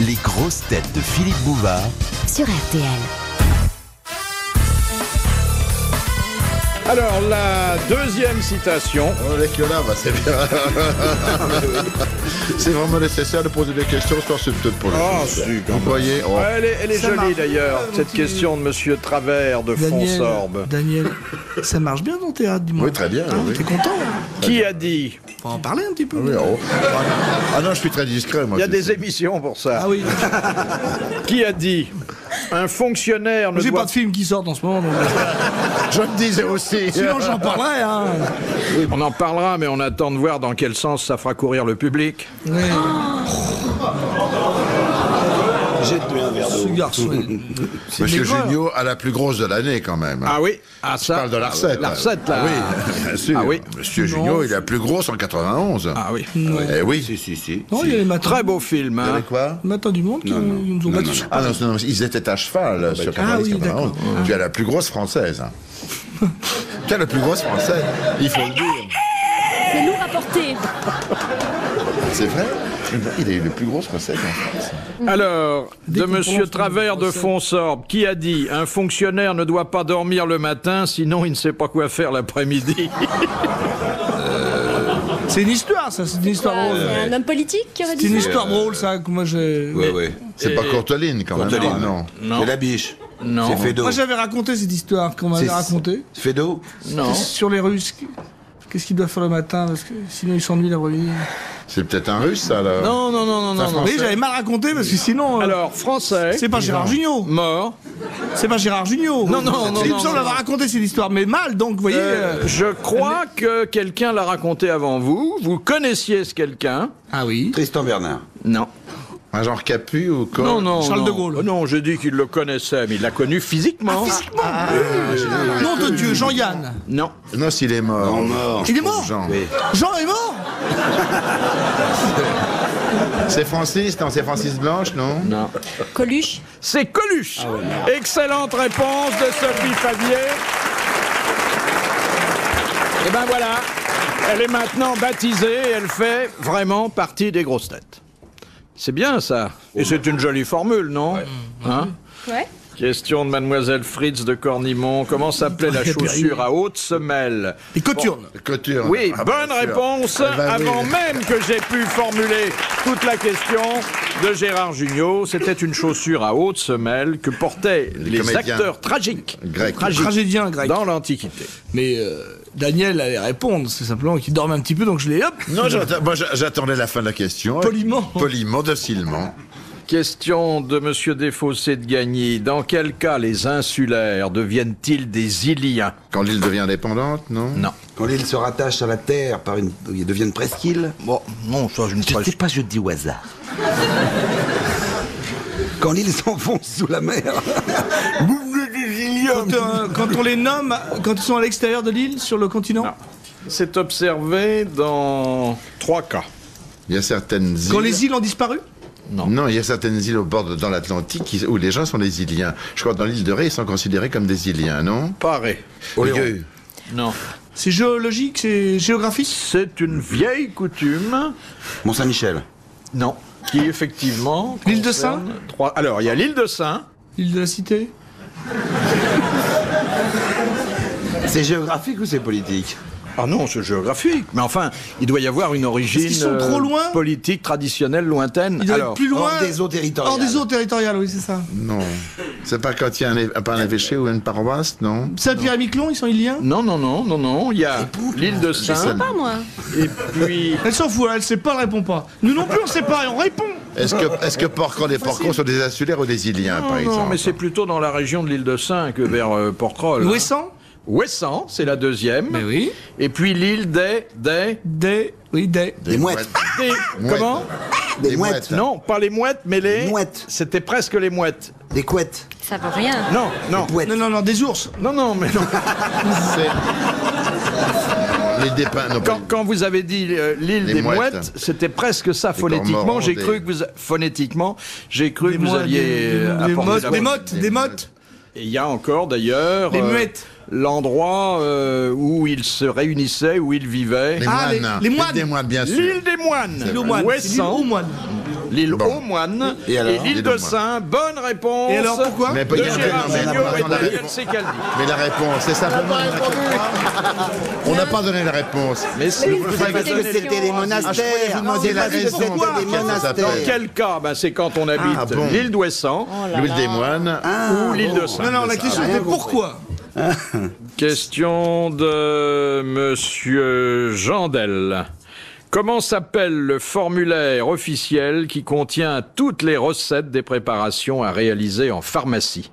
Les grosses têtes de Philippe Bouvard sur RTL. Alors, la deuxième citation. On est que là, bah, c'est bien. C'est vraiment nécessaire de poser des questions, histoire c'est peut-être pour le Vous voyez Elle est jolie d'ailleurs, cette question de Monsieur Travers de Fonsorbe. Daniel, ça marche bien ton théâtre, dis-moi. Oui, très bien. Oui. T'es content Qui a dit? Faut en parler un petit peu. Oui, Ah non, je suis très discret, moi. Il y a des émissions pour ça. Ah oui. Qui a dit? Un fonctionnaire ne J'ai doit pas de film qui sortent en ce moment. Donc... Je me disais aussi. Sinon j'en parlerai. Hein. On en parlera, mais on attend de voir dans quel sens ça fera courir le public. Oui. Jette-lui un verre d'eau. Ce garçon. Monsieur Junio a la plus grosse de l'année, quand même. Ah oui? Ah Je ça. parle de la recette. La recette, là. Ah oui, bien sûr. Ah oui. Monsieur Junio, il est la plus grosse en 91. Ah oui. Eh oui. Si. Non, il y a les matins. Très beau film, hein. Quoi? Les matins du monde qui nous ont battus. Ah non, ils étaient à cheval sur 90, oui, 91. d'accord. Tu es la plus grosse française. Tu es la plus grosse française, il faut le dire. C'est nous rapporté. C'est vrai? Il a eu les plus grosses recettes en France. Alors, Dès de qu'on Monsieur prononce Travers une de recette. Fonsorbe, qui a dit « Un fonctionnaire ne doit pas dormir le matin, sinon il ne sait pas quoi faire l'après-midi. » C'est une histoire, ça. C'est une histoire drôle. C'est un homme politique qui aurait C'est dit une ça. histoire drôle, ça. Que moi, j'ai. Oui. C'est pas Courteline quand même. Courteline. Non. Non. C'est la biche. Non. C'est Fédo. Moi, j'avais raconté cette histoire qu'on m'avait racontée. Fédo. Non. Sur les Russes. Qu'est-ce qu'ils doivent faire le matin? Parce que sinon, ils s'ennuient l'après-midi. C'est peut-être un russe, ça, là. Non. Oui, j'avais mal raconté parce que sinon. Alors, français. C'est pas Gérard Jugnot. Mort. C'est pas Gérard Jugnot. Non. Il me semble avoir raconté cette histoire, mais mal, donc, vous voyez. Je crois que quelqu'un l'a raconté avant vous. Vous connaissiez ce quelqu'un. Ah oui. Tristan Bernard. Non. Un genre Capu ou quoi? Non. Charles de Gaulle. Non, j'ai dit qu'il le connaissait, mais il l'a connu physiquement. Nom de Dieu, Jean-Yann. Non. Non, s'il est mort. Non, mort. Il est mort. Jean. Oui. Jean est mort. C'est Francis? Non, c'est Francis Blanche, non? Non. Coluche. C'est Coluche. Excellente réponse de Sophie Favier. Et ben voilà, elle est maintenant baptisée et elle fait vraiment partie des grosses têtes. C'est bien ça. Et c'est une jolie formule, non? Hein? Ouais. Question de Mademoiselle Fritz de Cornimont. Comment s'appelait la chaussure à haute semelle? Les coturnes. Couture. Oui, Ah, bonne bien sûr. réponse, Ah, bah oui. avant même que j'ai pu formuler toute la question de Gérard Jugnot. C'était une chaussure à haute semelle que portaient les comédiens acteurs tragiques. grecs. Tragédien grec. Dans l'Antiquité. Mais Daniel allait répondre, c'est simplement qu'il dormait un petit peu, donc je l'ai hop. Non, j'attendais la fin de la question. Poliment. Poliment, docilement. Question de Monsieur Desfossés de Gagny. Dans quel cas les insulaires deviennent-ils des Iliens? Quand l'île devient indépendante, non? Non. Quand l'île se rattache à la terre par une, ils deviennent presqu'île. Bon, non, ça je ne sais pas. Pas, je dis au hasard. Quand l'île s'enfonce sous la mer. Quand on les nomme, quand ils sont à l'extérieur de l'île, sur le continent. Non. C'est observé dans 3 cas. Il y a certaines îles. Quand les îles ont disparu. Non, il y a certaines îles au bord dans l'Atlantique où les gens sont des Iliens. Je crois que dans l'île de Ré, ils sont considérés comme des Iliens, non? Paré. Oléron. Non. C'est géologique, c'est géographique. C'est une vieille coutume. Mont-Saint-Michel. Non. Qui effectivement. L'île de concerne Alors, il y a l'île de Saint. L'île de la Cité. C'est géographique ou c'est politique? Ah non, c'est géographique. Mais enfin, il doit y avoir une origine qu'ils sont trop loin politique, traditionnelle, lointaine. Ils doivent Alors, être plus loin. Hors des eaux territoriales. Hors des eaux territoriales, oui, c'est ça. Non. C'est pas quand il y a un évêché ou une paroisse, non? Saint-Pierre-et-Miquelon, ils sont iliens. non. Il y a l'île de Je sais Saint. pas, moi. Et puis. Elle s'en fout, elle sait pas, elle répond pas. Nous non plus, on sait pas et on répond. Est-ce que Porquerolles et Porquerolles sont des insulaires ou des Iliens, par exemple? Non, mais c'est plutôt dans la région de l'île de Saint que vers Porquerolles. Ouessant. Ouessant, c'est la deuxième. Mais oui. Et puis l'île des... Des mouettes. Comment? Des mouettes. Non, pas les mouettes, mais les... Mouettes. C'était presque les mouettes. Des couettes. Ça veut rien. Non. Pouettes. Non, des ours. Non, mais non. Les dépins, non. Quand vous avez dit l'île Les des mouettes. mouettes, c'était presque ça phonétiquement. cormorans, J'ai des- cru que vous alliez apporter la bonne- des mottes. Et il y a encore d'ailleurs Les muettes. l'endroit où ils se réunissaient, où ils vivaient. Les Ah, moines. les moines. Des moines, bien sûr. L'île des moines. L'île aux moines. C'est l'île Ouessant. aux moines. L'île Bon. aux moines Et alors l'île de Saint. Bonne réponse. Et alors, pourquoi Mais de il y a- Gérard non, mais Jugnot et on a Daniel répondu. Secaldi. Mais la réponse, c'est simplement... On n'a pas donné la réponse. Mais si Oui, vous vous avez avez donné des les- C'était les monastères. vous demandiez la raison. C'était Pourquoi les ça monastères. Dans quel cas? C'est quand on habite Ah, bon. l'île d'Ouessant L'huile des moines. ou l'île de Saint. Non, non, la question c'était pourquoi. Question de Monsieur Jandel. Comment s'appelle le formulaire officiel qui contient toutes les recettes des préparations à réaliser en pharmacie?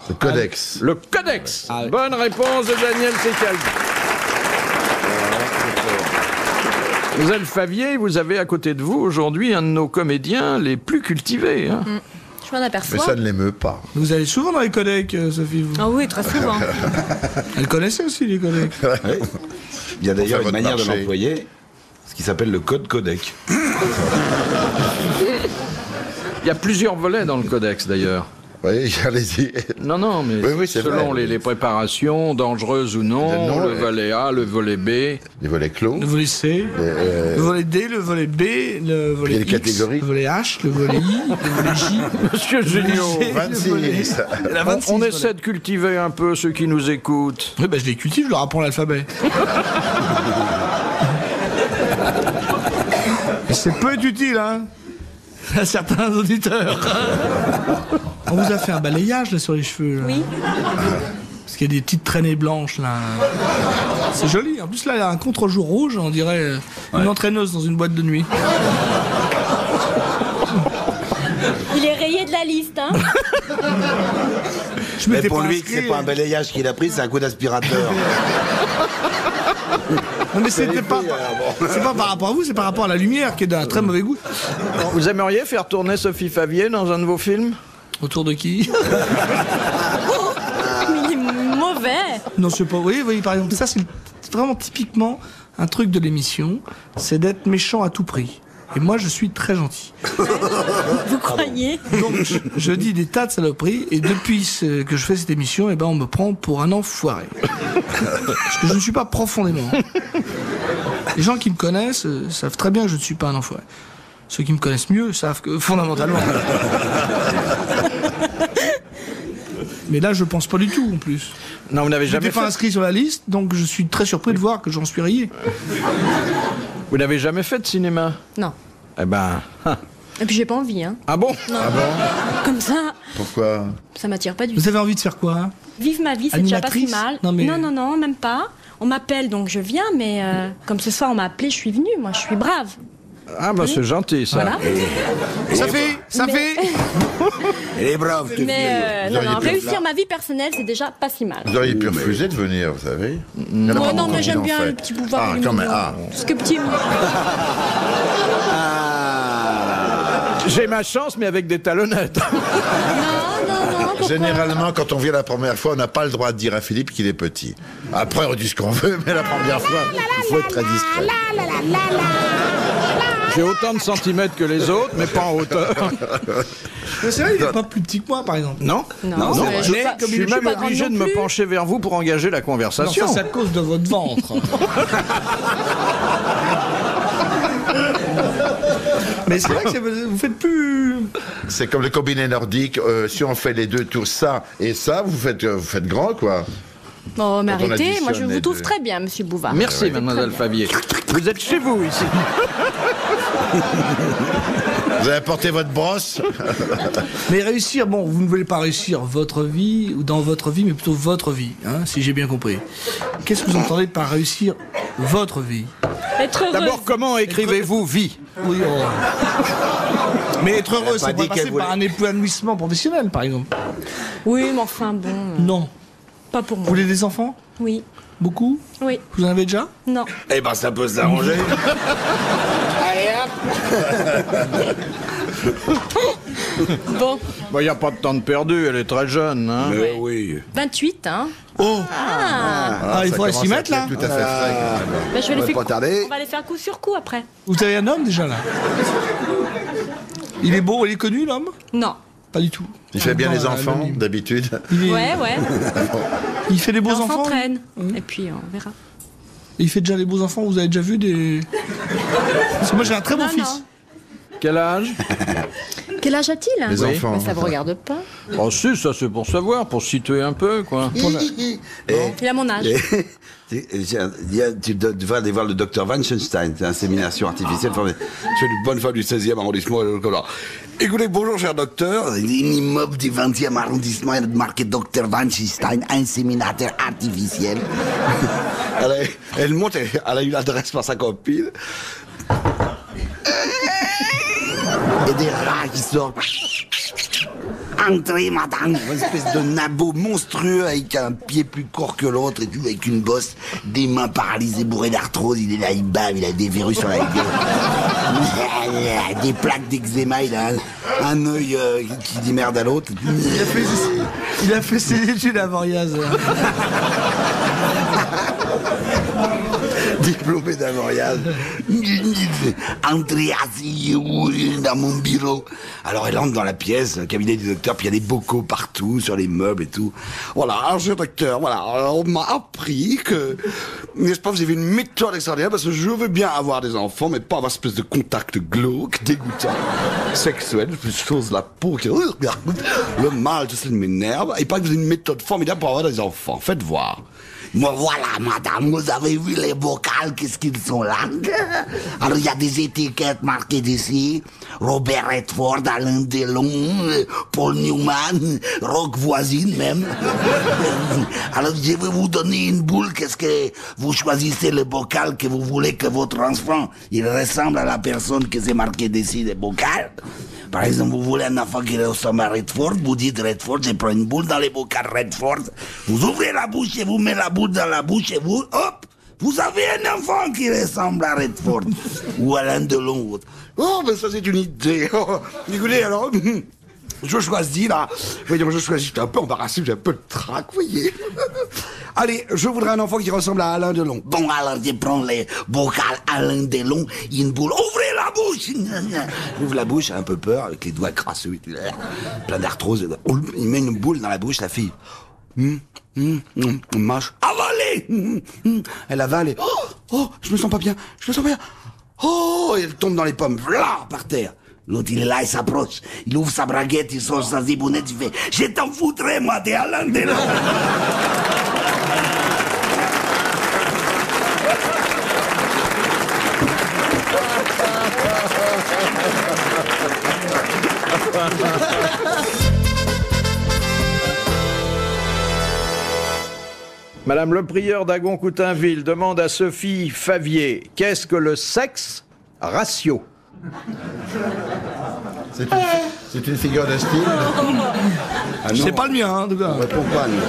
Le codex. Le Codex. Ah oui. Bonne réponse de Daniel Secaldi. Gisèle Favier, vous avez à côté de vous aujourd'hui un de nos comédiens les plus cultivés. Hein. Je m'en Mais aperçois. ça ne l'émeut pas. Vous allez souvent dans les codecs, Sophie, vous. Ah oui, très souvent. Elle connaissait aussi les codecs. Ouais. Il y a d'ailleurs Pour faire une manière votre de marché. l'employer, ce qui s'appelle le code codec. Il y a plusieurs volets dans le Codex d'ailleurs. Oui, allez-y. Non, non, mais Oui, oui, c'est selon vrai. les préparations, dangereuses ou non, Non, le ouais. volet A, le volet B. Les volets clos. Le volet C, le volet D, le volet B, le volet Il y a les X, catégories. le volet H, le volet I, le volet J. Monsieur Junio, G, le volet- 26. la on 26, voilà. essaie de cultiver un peu ceux qui nous écoutent. Oui, bah, je les cultive, je leur apprends l'alphabet. Et c'est peu utile, hein, à certains auditeurs. On vous a fait un balayage là sur les cheveux. Là. Oui. Parce qu'il y a des petites traînées blanches là. C'est joli. En plus là, il y a un contre-jour rouge, on dirait une entraîneuse dans une boîte de nuit. Il est rayé de la liste, hein. Je Mais m'étais pour pas lui, inscrit. c'est pas un balayage qu'il a pris, c'est un coup d'aspirateur. Non mais c'était pas. C'est pas par rapport à vous, c'est par rapport à la lumière qui est d'un très mauvais goût. Vous aimeriez faire tourner Sophie Favier dans un de vos films? Autour de qui? Mais il est mauvais. Non, je sais pas. Oui, par exemple, ça c'est vraiment typiquement un truc de l'émission, c'est d'être méchant à tout prix. Et moi, je suis très gentil. Vous croyez? Donc, je dis des tas de saloperies, et depuis que je fais cette émission, eh ben, on me prend pour un enfoiré. Parce que je ne suis pas profondément. Les gens qui me connaissent savent très bien que je ne suis pas un enfoiré. Ceux qui me connaissent mieux savent que, fondamentalement. Mais là, je pense pas du tout, en plus. Non, vous n'avez Je jamais n'étais pas fait. inscrit sur la liste, donc je suis très surpris de voir que j'en suis rayé. Vous n'avez jamais fait de cinéma? Non. Eh ben. Et puis j'ai pas envie, hein. Ah bon? Comme ça, Pourquoi? ça m'attire pas du tout. Vous avez envie de faire quoi, hein? Vivre ma vie, c'est déjà pas si Animatrice? mal. Non, mais- non, même pas. On m'appelle, donc je viens, mais comme ce soir on m'a appelé, je suis venue. Moi, je suis brave. Ah bah c'est gentil ça. Voilà. Ça fait. Elle est brave, tu Mais Vous non, auriez pu réussir faire. ma vie personnelle, c'est déjà pas si mal. Vous auriez pu refuser de venir, vous savez. Il y en a Non, pas non, beaucoup mais qui j'aime l'ont bien fait. le petit pouvoir. Ah, et le quand même. mignon. Ah. Parce que petit. J'ai ma chance mais avec des talonnettes. Non, pourquoi? Généralement, quand on vient la première fois, on n'a pas le droit de dire à Philippe qu'il est petit. Après, on dit ce qu'on veut, mais la première fois, il faut être très discret. J'ai autant de centimètres que les autres, mais pas en hauteur. Mais c'est vrai, il n'est pas plus petit que moi, par exemple. Non? Non, mais je, mais je comme suis il est même pas grande obligé de non me plus. pencher vers vous pour engager la Non, conversation. ça, c'est à cause de votre ventre. Mais c'est vrai que vous faites plus. C'est comme le combiné nordique. Si on fait les deux tours, ça et ça, vous faites grand, quoi. Oh, mais Quand on arrêtez, moi je additionne vous les trouve deux. très bien, monsieur Bouvard. Merci, mademoiselle Favier. Vous êtes chez vous ici. Vous avez apporté votre brosse. Mais réussir, bon, vous ne voulez pas réussir votre vie, ou dans votre vie, mais plutôt votre vie, hein, si j'ai bien compris. Qu'est-ce que vous entendez par réussir votre vie? Être heureuse. D'abord, comment écrivez-vous vie? Oui, oh. Mais être heureux, Elle a ça pas peut dit passer qu'elle par un épanouissement professionnel, par exemple. Oui, mais enfin bon, Non. pas pour Vous moi. voulez des enfants? Oui, Beaucoup? oui, Vous en avez déjà? non. Eh ben, ça peut s'arranger. Bon, Il n'y a pas de temps de perdu, elle est très jeune. Hein. Mais oui. 28, hein. Oh! Ah, Il Ça faudrait commence s'y à mettre, là. être tout à fait frais. quand même. bah, je vais les faire. pas tarder. On va les faire coup sur coup après. Vous avez un homme, déjà, là? Il est beau, il est connu, l'homme? Non. Pas du tout. Il fait bien Non, les enfants, anonyme. d'habitude. Ouais. Il fait des beaux On enfants? s'entraîne. Et puis on verra. Il fait déjà des beaux enfants, vous avez déjà vu des... Parce que moi j'ai un très beau Non, fils. non. Quel âge? Quel âge a-t-il? Les enfants. Mais ça vous regarde pas. Oh si, ça c'est pour savoir, pour situer un peu, quoi. Il a mon âge. Tu devrais aller voir le docteur Wanchenstein, c'est insémination artificielle. C'est une bonne femme du 16e arrondissement. Écoutez, bonjour cher docteur. Un immeuble du 20e arrondissement est marqué Dr. Wanchenstein, inséminateur artificiel. Elle monte, elle a eu l'adresse par sa copine. Et des rats qui sortent. Entrez, madame. Une espèce de nabot monstrueux avec un pied plus court que l'autre et tout, avec une bosse, des mains paralysées, bourrées d'arthrose. Il est là, il bave, il a des verrues sur la gueule. Des plaques d'eczéma, il a un œil qui dit merde à l'autre. Il a fait ses études à Voriaz. Diplômé d'Avoriaz. Entrez, asseyez-vous dans mon bureau. Alors elle entre dans la pièce, le cabinet du docteur, puis il y a des bocaux partout, sur les meubles et tout. Voilà, alors cher docteur, voilà, alors, on m'a appris que, n'est-ce pas, vous avez une méthode extraordinaire, parce que je veux bien avoir des enfants, mais pas avoir cette espèce de contact glauque, dégoûtant, sexuel, plus chose la peau qui... Le mal, tout ça m'énerve, et pas que vous avez une méthode formidable pour avoir des enfants. Faites voir. Moi, voilà, madame, vous avez vu les vocales, qu'est-ce qu'ils sont là? Alors, il y a des étiquettes marquées dessus. Robert Redford, Alain Delon, Paul Newman, Rock Voisine même. Alors, je vais vous donner une boule, qu'est-ce que vous choisissez le bocal que vous voulez que votre enfant, il ressemble à la personne qui s'est marquée dessus, des bocals. Par exemple, vous voulez un enfant qui ressemble à Redford, vous dites Redford, je prends une boule dans les bocals Redford, vous ouvrez la bouche et vous mettez la boule dans la bouche et vous, hop, vous avez un enfant qui ressemble à Redford, ou à Alain Delon. Oh, ben ça c'est une idée. Oh, écoutez, alors, je choisis là. Voyons, je choisis, j'étais un peu embarrassé, j'ai un peu de trac, vous voyez. Allez, je voudrais un enfant qui ressemble à Alain Delon. Bon, alors je prends les bocals Alain Delon, une boule, ouvrez la bouche. J'ouvre la bouche, un peu peur, avec les doigts crasseux, plein d'arthrose. Il met une boule dans la bouche, la fille. Mâche. Avalez. Elle avale et... Oh, je me sens pas bien, Oh, et elle tombe dans les pommes, là, par terre. L'autre, il est là, il s'approche. Il ouvre sa braguette, il sort sa zibounette, il fait « Je t'en foutrais, moi, t'es Alain Delon !» Madame le prieur d'Agon-Coutainville demande à Sophie Favier, qu'est-ce que le sexe ratio? C'est une figure de style. C'est pas le mien, hein, en tout cas. Pourquoi non?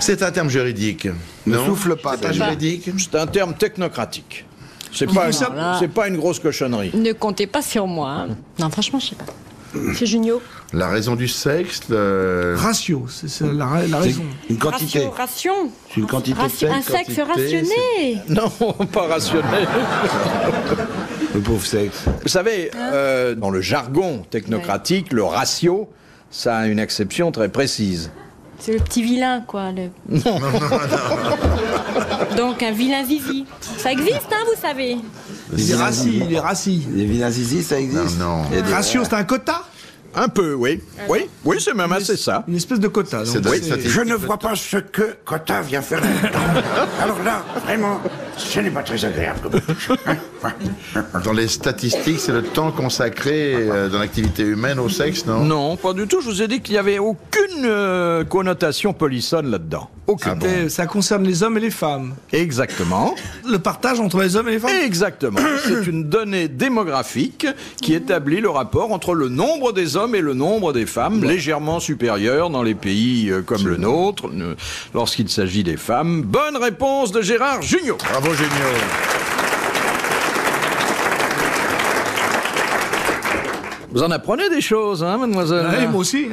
C'est un terme juridique. Ne Non, souffle pas, c'est pas juridique. C'est un terme technocratique. C'est pas une grosse cochonnerie. Ne comptez pas sur moi. Hein. Non, franchement, je sais pas. C'est Junio. La raison du sexe, Ratio, c'est la raison. Une quantité. Ration. C'est une quantité de sexe. Un sexe quantité, rationné. Non, pas rationné. Le pauvre sexe. Vous savez, dans le jargon technocratique, le ratio, ça a une exception très précise. C'est le petit vilain, quoi. Non. Donc, un vilain zizi. Ça existe, hein, vous savez. Il est rassis. Les vilains zizi, ça existe? Non. Il y a des- Ratio, c'est un quota? Un peu, oui. Oui, c'est même assez ça. Une espèce de quota. C'est Donc, je ne vois pas ce que Cotta vient faire là-dedans. Alors là, vraiment, ce n'est pas très agréable. dans les statistiques, c'est le temps consacré dans l'activité humaine au sexe, non? Non, pas du tout. Je vous ai dit qu'il n'y avait aucune connotation polissonne là-dedans. Aucune. Ça concerne les hommes et les femmes. Exactement. Le partage entre les hommes et les femmes. Exactement. C'est une donnée démographique qui établit le rapport entre le nombre des hommes et le nombre des femmes, légèrement supérieur dans les pays comme le nôtre, lorsqu'il s'agit des femmes. Bonne réponse de Gérard Jugnot. Bravo, Génial. Vous en apprenez des choses, hein, mademoiselle? Ouais, moi aussi.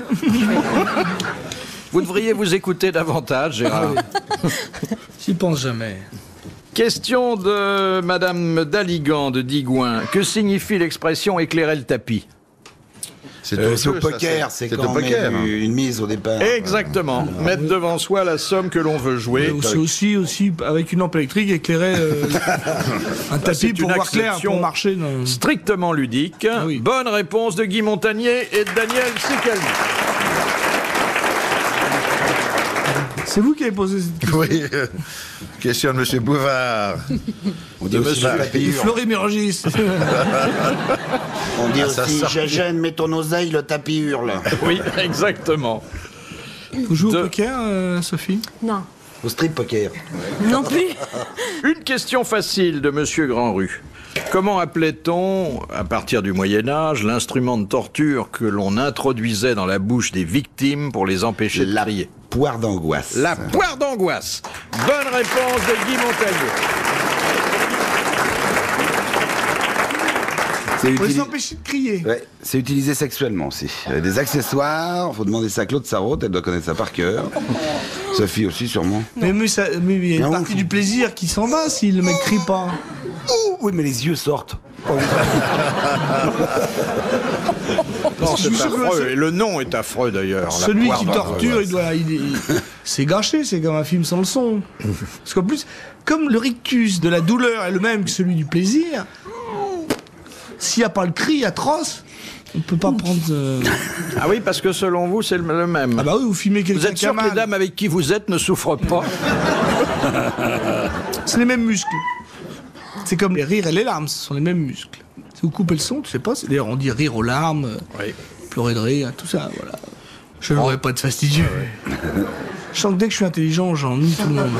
Vous devriez vous écouter davantage, Gérard. J'y pense jamais. Question de Madame Daligan de Digoin. Que signifie l'expression éclairer le tapis? C'est C'est au jeu, ça, poker, c'est c'est quand au on met poker. une mise au départ. Exactement. Mettre devant soi la somme que l'on veut jouer. C'est aussi avec une lampe électrique éclairer un tapis c'est pour une voir clair, acception pour marcher. Dans... Strictement ludique. Oui. Bonne réponse de Guy Montagnier et de Daniel Sicali. C'est vous qui avez posé cette question. Oui. Question de M. Bouvard. On dit aussi le tapis Il hurle. fleurit mes registres. On dit ça aussi, sort. Gégène, mets ton oseille, le tapis hurle. Oui, exactement. Vous jouez De- au poker, Sophie? Non, Au strip poker. non plus. Une question facile de Monsieur Grandrue. Comment appelait-on, à partir du Moyen-Âge, l'instrument de torture que l'on introduisait dans la bouche des victimes pour les empêcher de La crier? poire d'angoisse. La poire d'angoisse. Bonne réponse de Guy Montagnier. C'est Pour les utilisé... empêcher de crier. Ouais, c'est utilisé sexuellement aussi. Des accessoires, faut demander ça à Claude Sarraute, elle doit connaître ça par cœur. Sophie aussi, sûrement. Mais il y a une Non. partie du plaisir qui s'en va si le mec crie pas. Ouh, oui, mais les yeux sortent. Non, Je c'est vous jure que affreux. Et le nom est affreux d'ailleurs. la Celui poire qui d'angoisse. torture, c'est gâché, c'est comme un film sans le son. Parce qu'en plus, comme le rictus de la douleur est le même que celui du plaisir, s'il n'y a pas le cri atroce, on ne peut pas prendre... Ah oui, parce que selon vous, c'est le même. Ah bah oui, vous filmez quelqu'un Vous êtes qui sûr a que les mal. dames avec qui vous êtes ne souffrent pas? C'est les mêmes muscles. C'est comme les rires et les larmes, ce sont les mêmes muscles. Si vous coupez le son, tu sais pas, d'ailleurs on dit rire aux larmes, Oui. pleurer de rire, tout ça, voilà. Je ne voudrais pas être fastidieux. Je sens que dès que je suis intelligent, j'ennuie tout le monde.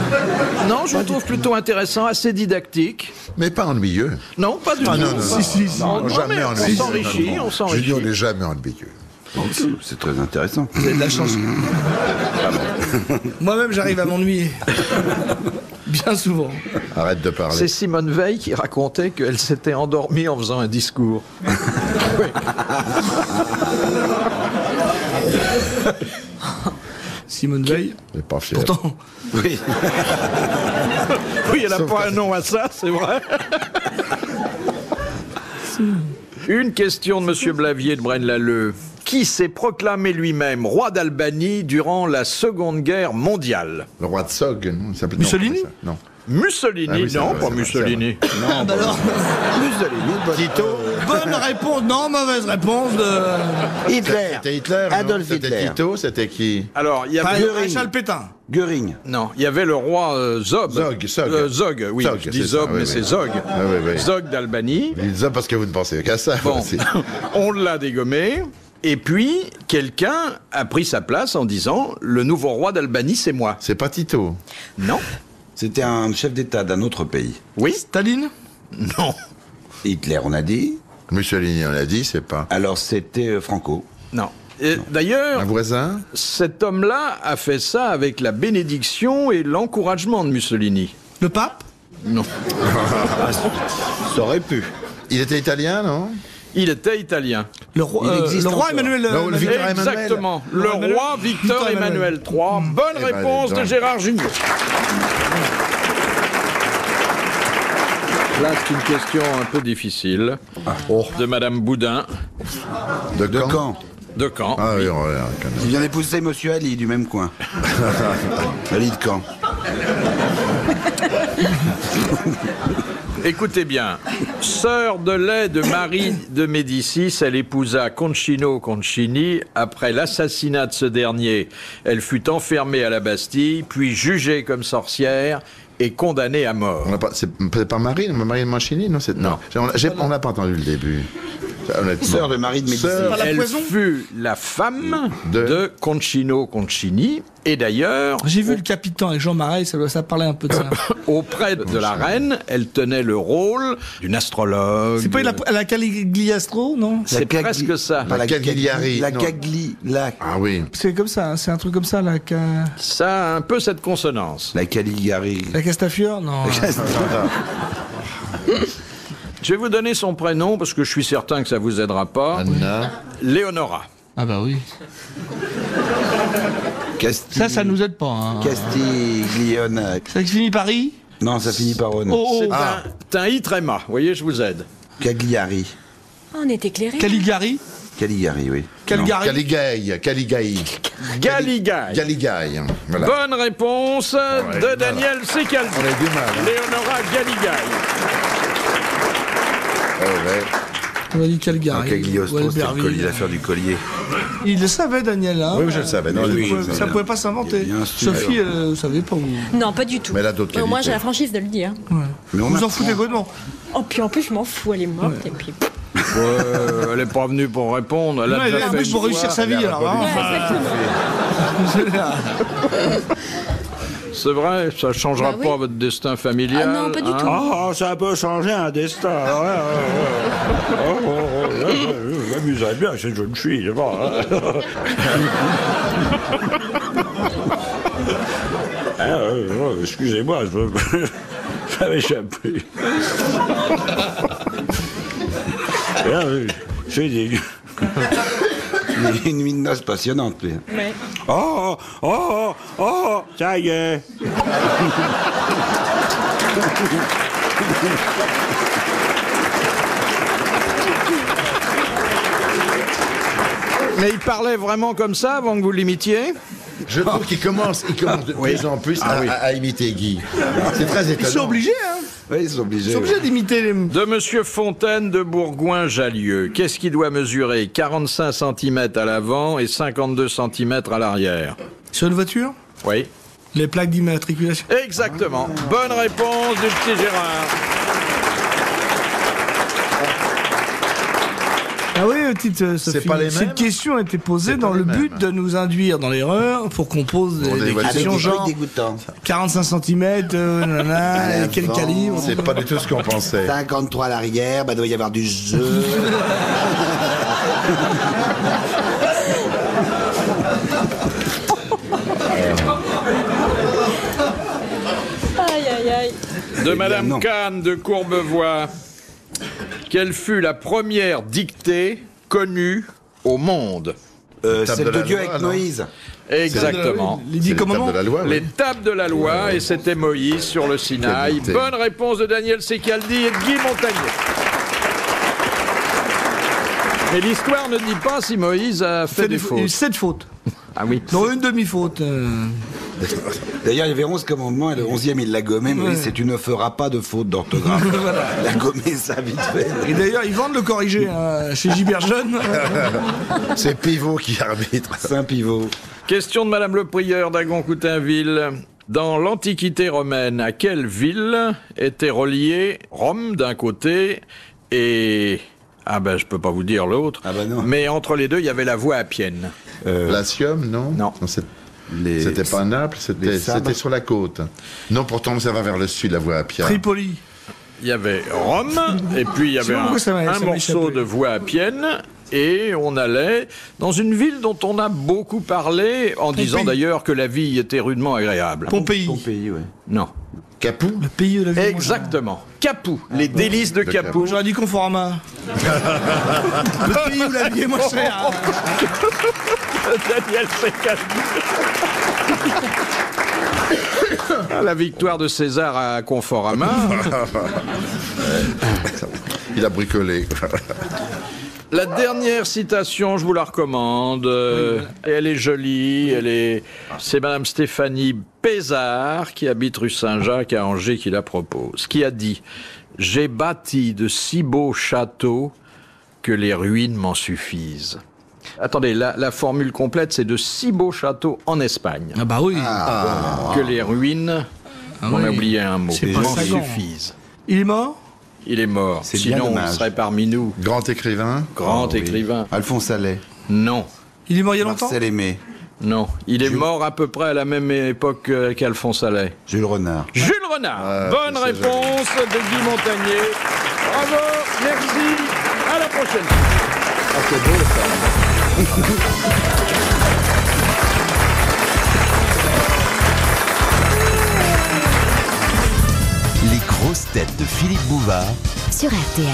Non, je vous trouve plutôt intéressant, assez didactique. Mais pas ennuyeux. Non, pas du tout. Ah non, non, Si, si, si. Non, Jamais mais ennuyeux. on s'enrichit, on Je s'enrichit. dis, on n'est jamais ennuyeux. C'est très intéressant. Vous avez de la chance. Moi-même, j'arrive à m'ennuyer. Bien souvent. Arrête de parler. C'est Simone Veil qui racontait qu'elle s'était endormie en faisant un discours. Oui. Simone Veil. C'est pas fier. Pourtant, Oui. Oui, elle n'a pas un nom à ça, c'est vrai. Une question de Monsieur Blavier de Braine-l'Alleud. Qui s'est proclamé lui-même roi d'Albanie durant la Seconde Guerre mondiale? Le roi de Sog, non, il s'appelle- Mussolini Non, non. Mussolini? Ah oui, c'est non, vrai, pas c'est vrai, Mussolini. Non, bah alors, Tito. bonne réponse, non, mauvaise réponse de... Hitler. C'était Hitler. non Adolf C'était Hitler. Tito, c'était qui? Alors, il y Pas avait... Maréchal Pétain. Göring. Non, il y avait le roi Zog. Zog. Zog, oui, Zog, je dis c'est Zog, ça, mais oui, c'est oui. Zog. Ah, oui, oui. Zog d'Albanie. Je dis ça parce que vous ne pensez qu'à ça. Bon, aussi. on l'a dégommé. Et puis, quelqu'un a pris sa place en disant « Le nouveau roi d'Albanie, c'est moi C'est pas Tito. ». Non. C'était un chef d'État d'un autre pays. Oui. Staline. Non. Hitler, on a dit. Mussolini, on l'a dit, c'est pas. Alors c'était Franco. Non. Et D'ailleurs, Un voisin? cet homme-là a fait ça avec la bénédiction et l'encouragement de Mussolini. Le pape. Non. Ça aurait pu. Il était italien, non? Il était italien. Le roi, Il existe le roi encore. Emmanuel... Non, le Victor Emmanuel. Exactement. Le Emmanuel. roi Victor Emmanuel III. Bonne Eh ben, réponse dis de donc. Gérard Junior. Là, c'est une question un peu difficile. De Madame Boudin. De De Caen? Caen. De Caen. Ah oui, on va Il vient d'épouser Monsieur Ali du même coin. Ali de Caen. Écoutez bien. Sœur de lait de Marie de Médicis, elle épousa Concino Concini. Après l'assassinat de ce dernier, elle fut enfermée à la Bastille, puis jugée comme sorcière et condamnée à mort. On n'a pas, c'est pas Marine Mancini, non? Non. On n'a pas entendu le début. Ça, honnêtement. Sœur de Marie de Médicis. Sœur- Pas la Elle poison fut la femme De- de Concino Concini. Et d'ailleurs, J'ai vu le Capitan avec Jean Marais, ça parlait un peu de ça. auprès de la reine, elle tenait le rôle d'une astrologue. C'est pas la Cagliastro, non? C'est La presque ça. La Cagliari, La non. Cagli... La... Ah oui. C'est comme ça, hein, c'est un truc comme ça, la Ça a un peu cette consonance. La Caligari. La Castafiore? Non. Je vais vous donner son prénom parce que je suis certain que ça vous aidera pas. Anna. Léonora. Ah bah oui. Ça nous aide pas. Hein. Castiglione. Ça qui finit par I? Non, ça finit par on. Oh, C'est oh. un I tréma. Vous voyez, je vous aide. Cagliari. Oh, on est éclairé. Caligari? Caligari, oui. Caligari. Caligaï. Galigaï. Voilà. Bonne réponse de Daniel Secaldi. On a du mal. Hein. Léonora Galigaï. Ouais. On a dit Caligari. Cagliostro, Ou c'était Albertville. l'affaire du collier. Il le savait, Daniel. Hein. Oui, je le savais. Non, Ça ne pouvait pas s'inventer. Il y a un style, Sophie, vous ne savez pas. Vous, Non, pas du tout. Mais elle a d'autres Au moins, j'ai qualités. la franchise de le dire. Mais on vous en apprend. foutez complètement. Oh, puis en plus, je m'en fous, elle est morte. Et puis... Elle n'est pas venue pour répondre. Elle a Non, elle déjà est fait venue pour une réussir fois. sa vie. elle a Alors, répondu. hein. C'est vrai, ça ne changera Bah oui. pas votre destin familial. Ah non, pas du tout. Ah, ça peut changer un destin. Je m'amuserais bien avec cette jeune fille. C'est bon, hein. Excusez-moi, je m'échappé. C'est des... Une nuit de noces passionnante, lui. Ouais. Oh, ça y est. Mais il parlait vraiment comme ça avant que vous l'imitiez? Je trouve qu'il commence de plus en plus à imiter Guy. C'est très Ils étonnant. sont obligés, hein. Oui, ils sont obligés. Ils sont obligés d'imiter les. De Monsieur Fontaine de Bourgoin-Jallieu. Qu'est-ce qui doit mesurer 45 cm à l'avant et 52 cm à l'arrière? Sur une voiture, Oui. les plaques d'immatriculation. Exactement. Bonne réponse du petit Gérard. Ah oui, petite Sophie. pas les mêmes. Cette question a été posée C'est dans pas le les but mêmes. de nous induire dans l'erreur pour qu'on pose Pour des des voitures. questions Avec des genre trucs dégoûtants. 45 cm, et quel calibre. C'est pas du tout ce qu'on pensait. 53 à l'arrière, bah doit y avoir du jeu. Aïe, aïe, aïe. De bien, Madame non. Kahn de Courbevoie. Quelle fut la première dictée connue au monde? Celle de de la Dieu loi, avec non Moïse. Exactement. Les C'est 10 les tables commandements. de la loi. oui. Les tables de la loi, et c'était Moïse sur le Sinaï. dictée. Bonne réponse de Daniel Secaldi et de Guy Montagnier. Mais l'histoire ne dit pas si Moïse a fait des fautes. 7 fautes. Ah oui. Dont une demi-faute. D'ailleurs, il y avait 11 commandements et le 11e, il l'a gommé. Moïse, c'est tu ne feras pas de faute d'orthographe. Il a gommé ça vite fait. Et d'ailleurs, ils vendent le corrigé hein, chez Gilbert Jeune. C'est Pivot qui arbitre. Saint-Pivot. Question de Madame le Prieur d'Agon-Coutainville. Dans l'Antiquité romaine, à quelle ville était reliée Rome d'un côté et... Ah ben, je peux pas vous dire l'autre. Ah ben non. Mais entre les deux, il y avait la voie appienne. Latium, non Non. C'était pas Naples, les Sabres. c'était sur la côte. Non, pourtant ça va vers le sud, la voie à Pierre. Tripoli. Il y avait Rome, et puis il y avait pas pourquoi ça m'a un morceau échappé. de voie appienne, et on allait dans une ville dont on a beaucoup parlé, en disant d'ailleurs que la vie était rudement agréable. Pompéi. Pompéi, ouais. Non. Capoue. Le pays de la vie. Exactement. Capoue. Les délices de Capoue. J'aurais dit Conforama. Le pays où la vie est moins chère. Daniel Secaldi. Ah, la victoire de César à Conforama. Il a bricolé. La dernière citation, je vous la recommande. Elle est jolie. C'est Madame Stéphanie Pézard, qui habite rue Saint-Jacques à Angers, qui la propose. Qui a dit « J'ai bâti de si beaux châteaux que les ruines m'en suffisent. » Attendez, la formule complète, c'est de si beaux châteaux en Espagne. Ah bah oui. Que les ruines, on a oui. oublié un mot, C'est pas m'en Sagan. suffisent. Il est mort? Il est mort. C'est bien Sinon, il dommage. serait parmi nous. Grand écrivain. Grand Oui. écrivain. Alphonse Allais. Non. Il est mort il y a longtemps? Marcel Aimé. Non, il est mort à peu près à la même époque qu'Alphonse Allais. Jules Renard. Jules Renard. Ah, Bonne c'est réponse de Guy Montagnier. Bravo, merci. À la prochaine. Ah, c'est beau ça. Les grosses têtes de Philippe Bouvard sur RTL.